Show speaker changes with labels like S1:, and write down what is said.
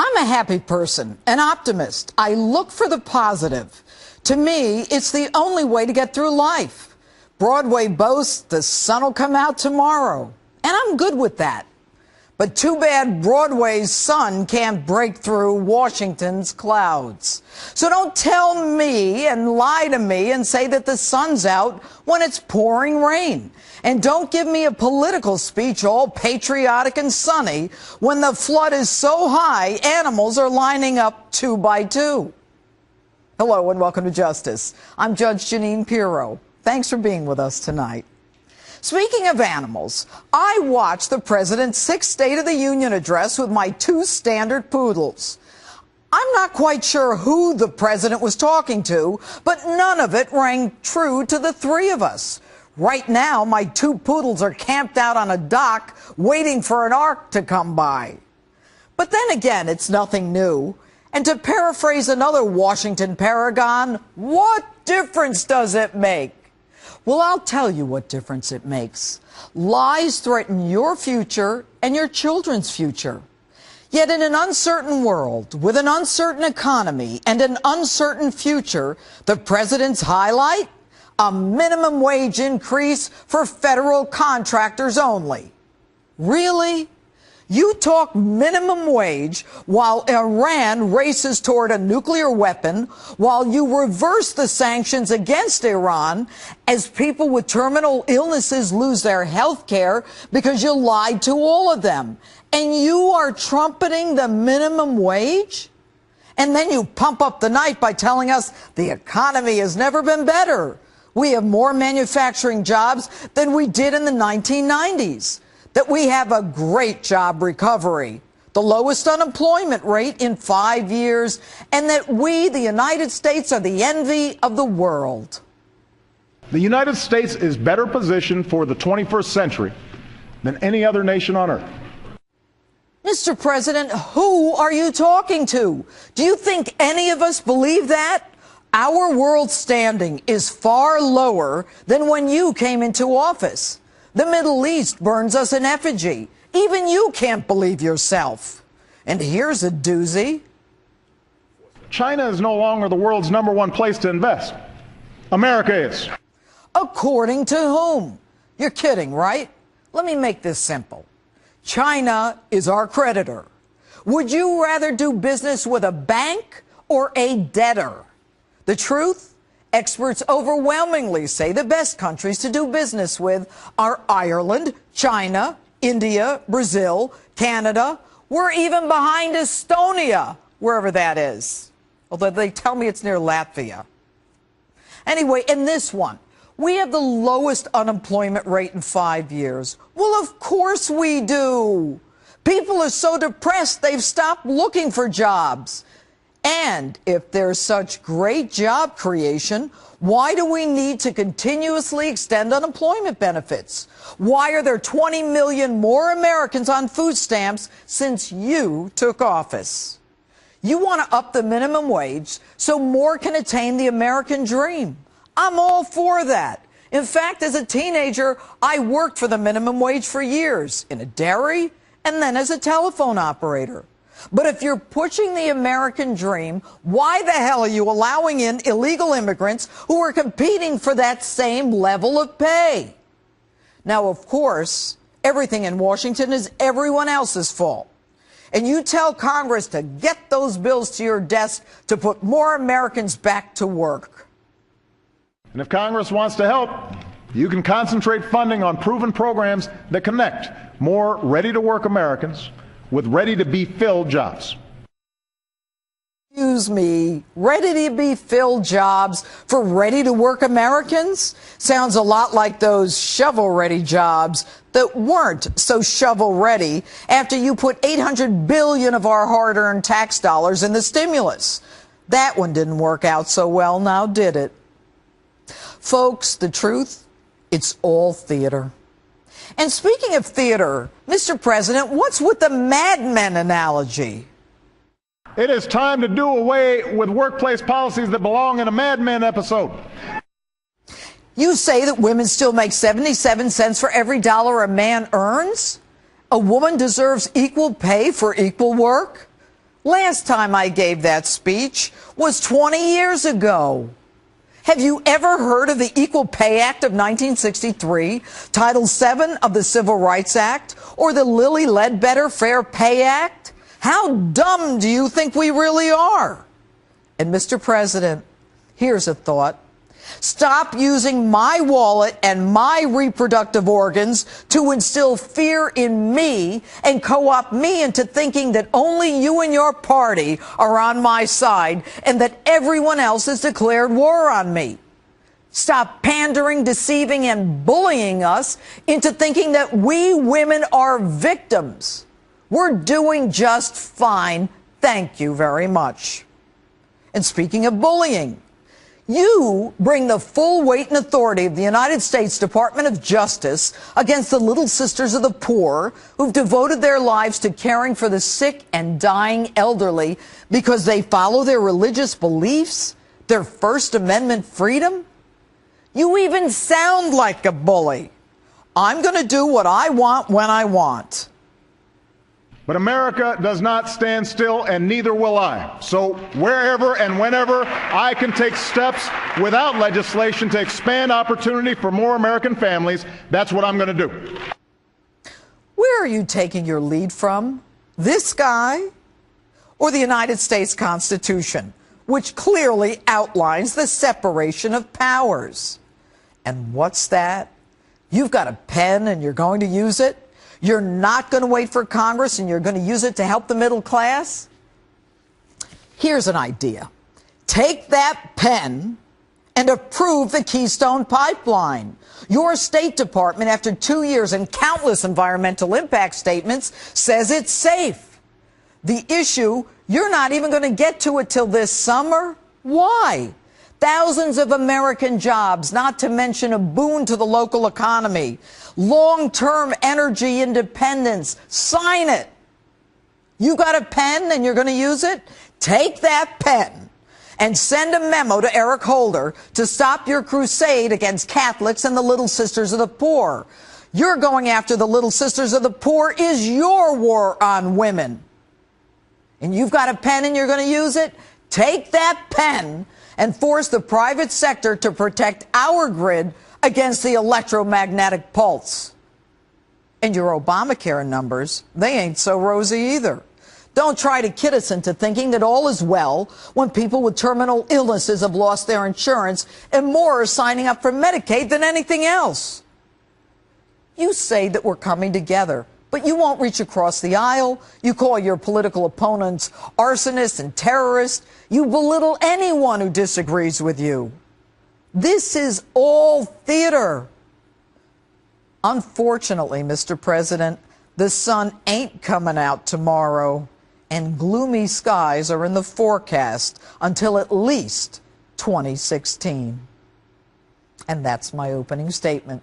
S1: I'm a happy person, an optimist. I look for the positive. To me, it's the only way to get through life. Broadway boasts the sun will come out tomorrow, and I'm good with that. But too bad Broadway's sun can't break through Washington's clouds. So don't tell me and lie to me and say that the sun's out when it's pouring rain. And don't give me a political speech all patriotic and sunny when the flood is so high animals are lining up 2 by 2. Hello and welcome to Justice. I'm Judge Jeanine Pirro. Thanks for being with us tonight. Speaking of animals, I watched the president's 6th State of the Union address with my 2 standard poodles. I'm not quite sure who the president was talking to, but none of it rang true to the 3 of us. Right now, my 2 poodles are camped out on a dock waiting for an ark to come by. But then again, it's nothing new. And to paraphrase another Washington paragon, what difference does it make? Well, I'll tell you what difference it makes. Lies threaten your future and your children's future. Yet in an uncertain world, with an uncertain economy and an uncertain future, the president's highlight? A minimum wage increase for federal contractors only. Really? You talk minimum wage while Iran races toward a nuclear weapon, while you reverse the sanctions against Iran as people with terminal illnesses lose their health care because you lied to all of them. And you are trumpeting the minimum wage? And then you pump up the night by telling us the economy has never been better. We have more manufacturing jobs than we did in the 1990s. That we have a great job recovery, the lowest unemployment rate in 5 years, and that we, the United States, are the envy of the world.
S2: The United States is better positioned for the 21st century than any other nation on earth.
S1: Mr. President, who are you talking to? Do you think any of us believe that? Our world standing is far lower than when you came into office. The Middle East burns us in effigy. Even you can't believe yourself. And here's a doozy.
S2: China is no longer the world's #1 place to invest. America is.
S1: According to whom? You're kidding, right? Let me make this simple. China is our creditor. Would you rather do business with a bank or a debtor? The truth? Experts overwhelmingly say the best countries to do business with are Ireland, China, India, Brazil, Canada. We're even behind Estonia, wherever that is. Although they tell me it's near Latvia. Anyway, in this one, we have the lowest unemployment rate in 5 years. Well, of course we do. People are so depressed they've stopped looking for jobs. And if there's such great job creation, why do we need to continuously extend unemployment benefits? Why are there 20 million more Americans on food stamps since you took office? You want to up the minimum wage so more can attain the American dream. I'm all for that. In fact, as a teenager, I worked for the minimum wage for years in a dairy and then as a telephone operator. But if you're pushing the American dream, why the hell are you allowing in illegal immigrants who are competing for that same level of pay? Now, of course, everything in Washington is everyone else's fault. And you tell Congress to get those bills to your desk to put more Americans back to work.
S2: And if Congress wants to help, you can concentrate funding on proven programs that connect more ready-to-work Americans with ready-to-be-filled jobs.
S1: Excuse me, ready-to-be-filled jobs for ready-to-work Americans? Sounds a lot like those shovel-ready jobs that weren't so shovel-ready after you put $800 billion of our hard-earned tax dollars in the stimulus. That one didn't work out so well, now did it? Folks, the truth, it's all theater. And speaking of theater, Mr. President, what's with the Mad Men analogy?
S2: It is time to do away with workplace policies that belong in a Mad Men episode.
S1: You say that women still make 77 cents for every dollar a man earns? A woman deserves equal pay for equal work? Last time I gave that speech was 20 years ago. Have you ever heard of the Equal Pay Act of 1963, Title VII of the Civil Rights Act, or the Lilly Ledbetter Fair Pay Act? How dumb do you think we really are? And Mr. President, here's a thought. Stop using my wallet and my reproductive organs to instill fear in me and co-opt me into thinking that only you and your party are on my side and that everyone else has declared war on me. Stop pandering, deceiving, and bullying us into thinking that we women are victims. We're doing just fine. Thank you very much. And speaking of bullying, you bring the full weight and authority of the United States Department of Justice against the Little Sisters of the Poor who've devoted their lives to caring for the sick and dying elderly because they follow their religious beliefs, their First Amendment freedom. You even sound like a bully. I'm going to do what I want when I want.
S2: But America does not stand still, and neither will I. So wherever and whenever I can take steps without legislation to expand opportunity for more American families, that's what I'm going to do.
S1: Where are you taking your lead from? This guy or the United States Constitution, which clearly outlines the separation of powers? And what's that? You've got a pen and you're going to use it? You're not going to wait for Congress and you're going to use it to help the middle class? Here's an idea. Take that pen and approve the Keystone Pipeline. Your State Department, after 2 years and countless environmental impact statements, says it's safe. The issue, you're not even going to get to it till this summer. Why? Thousands of American jobs, not to mention a boon to the local economy. Long-term energy independence. Sign it. You got a pen and you're going to use it? Take that pen and send a memo to Eric Holder to stop your crusade against Catholics and the Little Sisters of the Poor. You're going after the Little Sisters of the Poor is your war on women. And you've got a pen and you're going to use it? Take that pen and force the private sector to protect our grid against the electromagnetic pulse. And your Obamacare numbers, they ain't so rosy either. Don't try to kid us into thinking that all is well when people with terminal illnesses have lost their insurance and more are signing up for Medicaid than anything else. You say that we're coming together, but you won't reach across the aisle. You call your political opponents arsonists and terrorists. You belittle anyone who disagrees with you. This is all theater. Unfortunately, Mr. President, the sun ain't coming out tomorrow, and gloomy skies are in the forecast until at least 2016. And that's my opening statement.